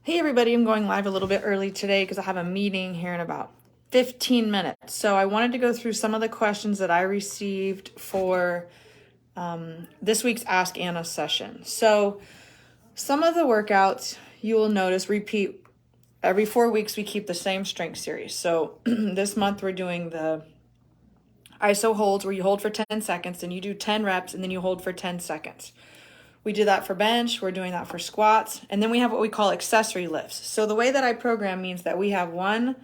Hey everybody, I'm going live a little bit early today because I have a meeting here in about 15 minutes. So I wanted to go through some of the questions that I received for this week's Ask Anna session. So some of the workouts you will notice repeat every 4 weeks. We keep the same strength series. So this month we're doing the ISO holds where you hold for 10 seconds, then you do 10 reps, and then you hold for 10 seconds. We do that for bench, we're doing that for squats, and then we have what we call accessory lifts. So the way that I program means that we have one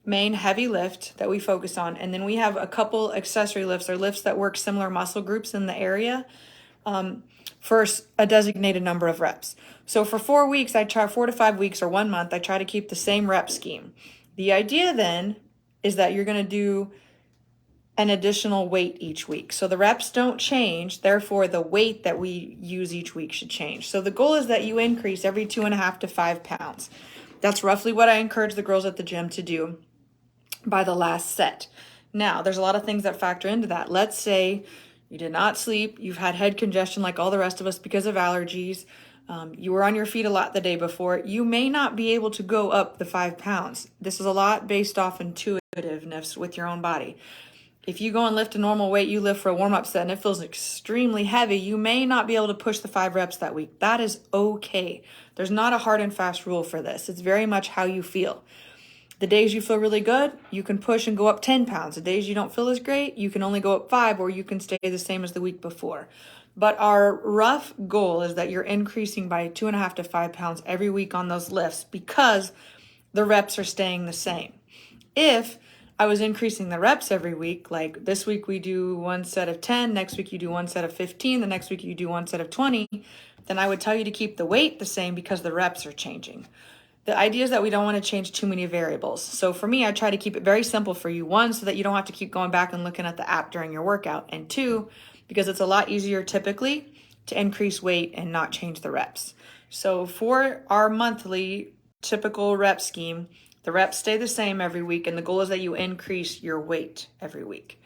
main heavy lift that we focus on, and then we have a couple accessory lifts or lifts that work similar muscle groups in the area for a designated number of reps. So for 4 weeks, I try 4 to 5 weeks or 1 month, I try to keep the same rep scheme. The idea then is that you're going to do an additional weight each week. So the reps don't change, therefore the weight that we use each week should change. So the goal is that you increase every 2.5 to 5 pounds. That's roughly what I encourage the girls at the gym to do by the last set. Now, there's a lot of things that factor into that. Let's say you did not sleep, you've had head congestion like all the rest of us because of allergies, you were on your feet a lot the day before, you may not be able to go up the 5 pounds. This is a lot based off intuitiveness with your own body. If you go and lift a normal weight, you lift for a warm-up set and it feels extremely heavy, you may not be able to push the 5 reps that week. That is okay. There's not a hard and fast rule for this. It's very much how you feel. The days you feel really good, you can push and go up 10 pounds. The days you don't feel as great, you can only go up 5, or you can stay the same as the week before. But our rough goal is that you're increasing by 2.5 to 5 pounds every week on those lifts because the reps are staying the same. If I was increasing the reps every week, like this week we do 1 set of 10, next week you do 1 set of 15, the next week you do 1 set of 20, then I would tell you to keep the weight the same because the reps are changing. The idea is that we don't want to change too many variables. So for me, I try to keep it very simple for you. 1, so that you don't have to keep going back and looking at the app during your workout. And 2, because it's a lot easier typically to increase weight and not change the reps. So for our monthly typical rep scheme, the reps stay the same every week, and the goal is that you increase your weight every week.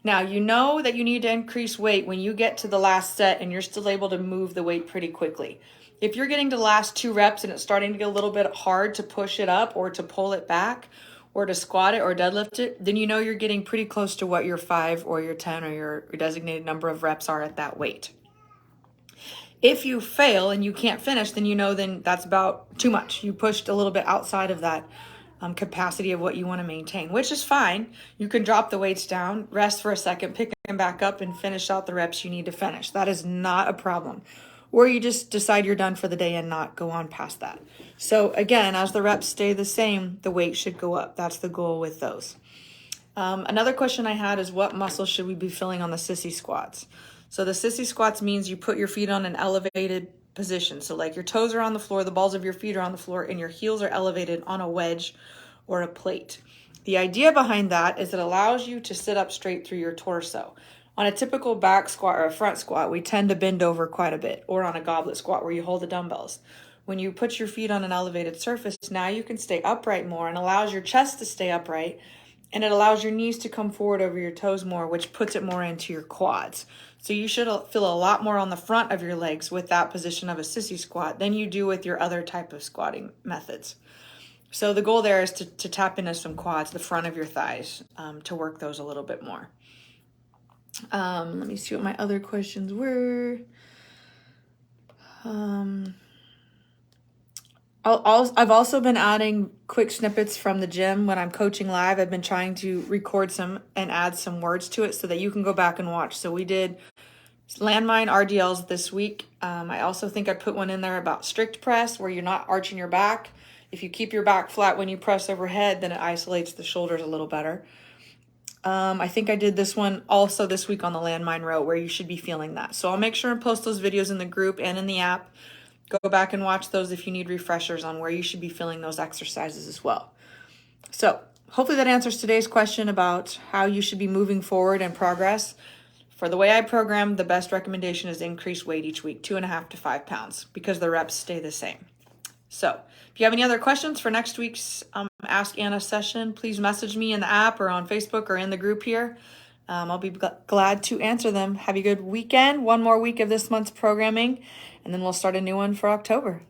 Now, you know that you need to increase weight when you get to the last set and you're still able to move the weight pretty quickly. If you're getting to the last 2 reps and it's starting to get a little bit hard to push it up or to pull it back or to squat it or deadlift it, then you know you're getting pretty close to what your 5 or your 10 or your designated number of reps are at that weight. If you fail and you can't finish, then you know then that's about too much. You pushed a little bit outside of that capacity of what you want to maintain, which is fine. You can drop the weights down, rest for a second, pick them back up, and finish out the reps you need to finish. That is not a problem. Or you just decide you're done for the day and not go on past that. So again, as the reps stay the same, the weight should go up. That's the goal with those. Another question I had is, what muscles should we be filling on the sissy squats? So the sissy squats means you put your feet on an elevated position. So like your toes are on the floor, the balls of your feet are on the floor, and your heels are elevated on a wedge or a plate. The idea behind that is it allows you to sit up straight through your torso. On a typical back squat or a front squat, we tend to bend over quite a bit, or on a goblet squat where you hold the dumbbells. When you put your feet on an elevated surface, now you can stay upright more and allows your chest to stay upright, and it allows your knees to come forward over your toes more, which puts it more into your quads. So you should feel a lot more on the front of your legs with that position of a sissy squat than you do with your other type of squatting methods. So the goal there is to tap into some quads, the front of your thighs, to work those a little bit more. Let me see what my other questions were. I've also been adding quick snippets from the gym when I'm coaching live. I've been trying to record some and add some words to it so that you can go back and watch. So we did landmine RDLs this week. I also think I put one in there about strict press where you're not arching your back. If you keep your back flat when you press overhead, then it isolates the shoulders a little better. I think I did this one also this week on the landmine row where you should be feeling that. So I'll make sure and post those videos in the group and in the app. Go back and watch those if you need refreshers on where you should be feeling those exercises as well. So hopefully that answers today's question about how you should be moving forward and progress. For the way I program, the best recommendation is increase weight each week, 2.5 to 5 pounds, because the reps stay the same. So if you have any other questions for next week's Ask Anna session, please message me in the app or on Facebook or in the group here. I'll be glad to answer them. Have a good weekend. 1 more week of this month's programming, and then we'll start a new one for October.